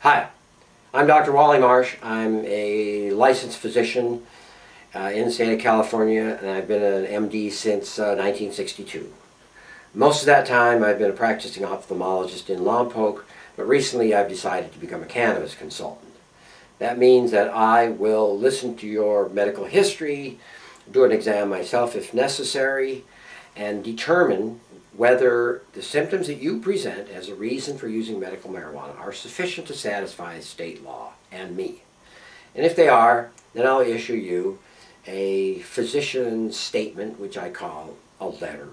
Hi, I'm Dr. Wally Marsh. I'm a licensed physician in the state of California, and I've been an MD since 1962. Most of that time I've been a practicing ophthalmologist in Lompoc, but recently I've decided to become a cannabis consultant. That means that I will listen to your medical history, do an exam myself if necessary, and determine whether the symptoms that you present as a reason for using medical marijuana are sufficient to satisfy state law and me. And if they are, then I'll issue you a physician's statement, which I call a letter.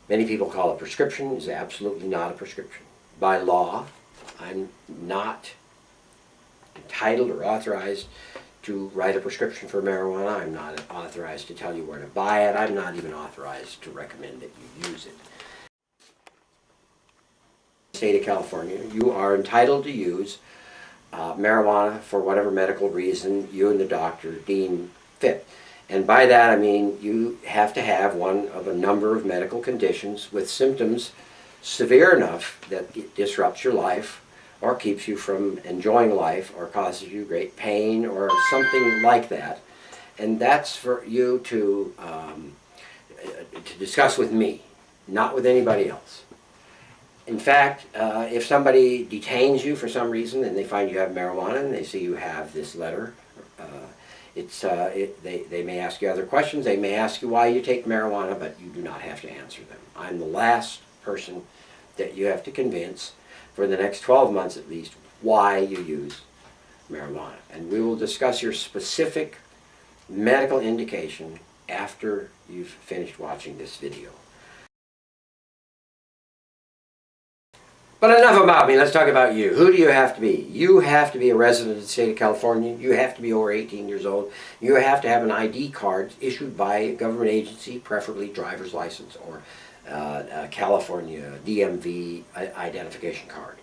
Many people call it a prescription. It's absolutely not a prescription. By law, I'm not entitled or authorized to write a prescription for marijuana. I'm not authorized to tell you where to buy it. I'm not even authorized to recommend that you use it. In the state of California, you are entitled to use marijuana for whatever medical reason you and the doctor deem fit. And by that I mean you have to have one of a number of medical conditions with symptoms severe enough that it disrupts your life or keeps you from enjoying life or causes you great pain or something like that. And that's for you to discuss with me, not with anybody else. In fact, if somebody detains you for some reason and they find you have marijuana and they see you have this letter, they may ask you other questions. They may ask you why you take marijuana, but you do not have to answer them. I'm the last person that you have to convince for the next 12 months at least why you use marijuana. And we will discuss your specific medical indication after you've finished watching this video. But enough about me, let's talk about you. Who do you have to be? You have to be a resident of the state of California. You have to be over 18 years old. You have to have an ID card issued by a government agency, preferably driver's license or California DMV identification card.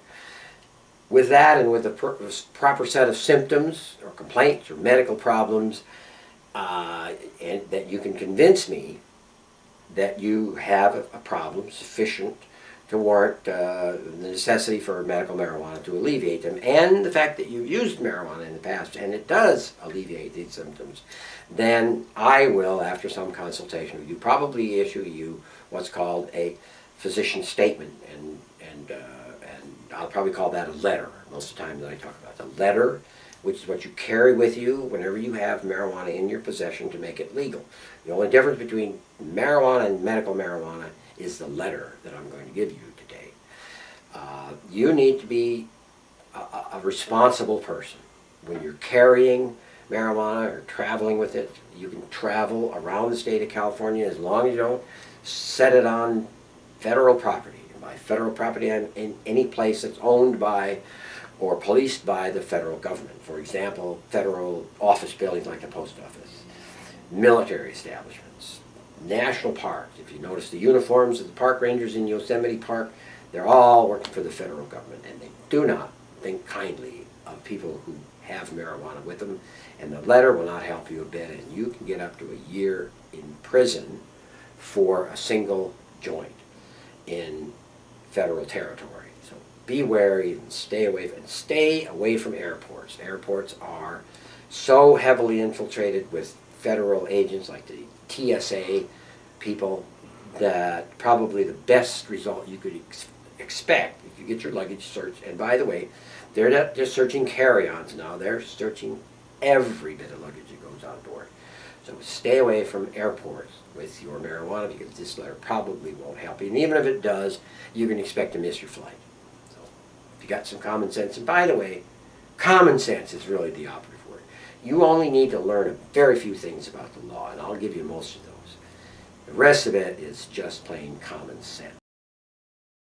With that and with the proper set of symptoms or complaints or medical problems, and that you can convince me that you have a problem sufficient to warrant the necessity for medical marijuana to alleviate them, and the fact that you've used marijuana in the past and it does alleviate these symptoms, then I will, after some consultation with you, probably issue you what's called a physician statement, and I'll probably call that a letter most of the time that I talk about. The letter, which is what you carry with you whenever you have marijuana in your possession to make it legal. The only difference between marijuana and medical marijuana is the letter that I'm going to give you today. You need to be a responsible person. When you're carrying marijuana or traveling with it, you can travel around the state of California as long as you don't set it on federal property. And by federal property, I'm in any place that's owned by or policed by the federal government. For example, federal office buildings like the post office, military establishments, national parks. If you notice the uniforms of the park rangers in Yosemite Park, they're all working for the federal government, and they do not think kindly of people who have marijuana with them, and the letter will not help you a bit, and you can get up to a year in prison for a single joint in federal territory. So be wary and stay away from airports. Airports are so heavily infiltrated with federal agents like the TSA people that probably the best result you could expect if you get your luggage searched. And by the way, they're not just searching carry-ons now, they're searching every bit of luggage that goes on board. So stay away from airports with your marijuana, because this letter probably won't help you. And even if it does, you can expect to miss your flight. So if you got some common sense, and by the way, common sense is really the operative word. You only need to learn a very few things about the law, and I'll give you most of those. The rest of it is just plain common sense.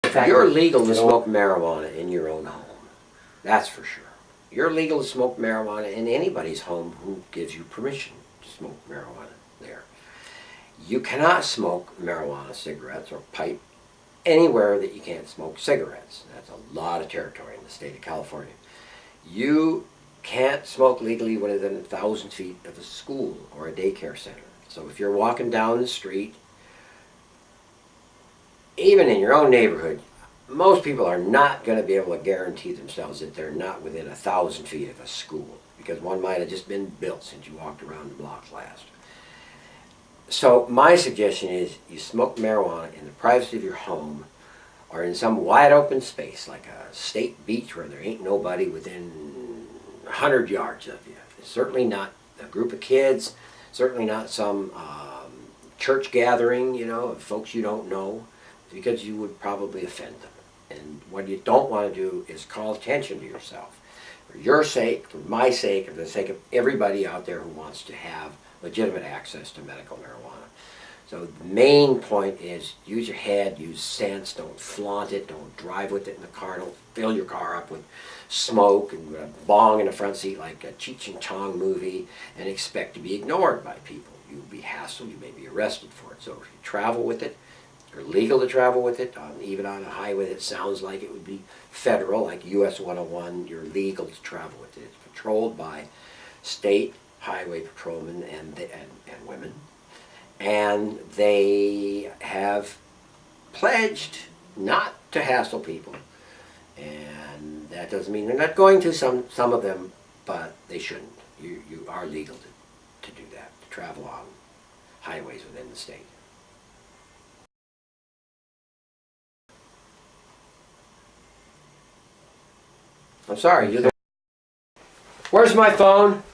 In fact, you're legal to smoke marijuana in your own home. That's for sure. You're legal to smoke marijuana in anybody's home who gives you permission to smoke marijuana there. You cannot smoke marijuana cigarettes or pipe anywhere that you can't smoke cigarettes. That's a lot of territory in the state of California. You can't smoke legally within 1,000 feet of a school or a daycare center. So if you're walking down the street, even in your own neighborhood, most people are not going to be able to guarantee themselves that they're not within 1,000 feet of a school, because one might have just been built since you walked around the block last. So my suggestion is you smoke marijuana in the privacy of your home or in some wide open space like a state beach where there ain't nobody within 100 yards of you. Certainly not a group of kids, certainly not some church gathering, you know, of folks you don't know, because you would probably offend them. And what you don't want to do is call attention to yourself. For your sake, for my sake, for the sake of everybody out there who wants to have legitimate access to medical marijuana. So the main point is use your head, use sense, don't flaunt it, don't drive with it in the car, don't fill your car up with smoke and a bong in the front seat like a Cheech and Chong movie and expect to be ignored by people. You'll be hassled, you may be arrested for it. So if you travel with it, you're legal to travel with it, even on a highway that sounds like it would be federal, like US 101, you're legal to travel with it. It's patrolled by state highway patrolmen and women. And they have pledged not to hassle people. And that doesn't mean they're not going to, some of them, but they shouldn't. You are legal to do that, to travel on highways within the state. I'm sorry, where's my phone?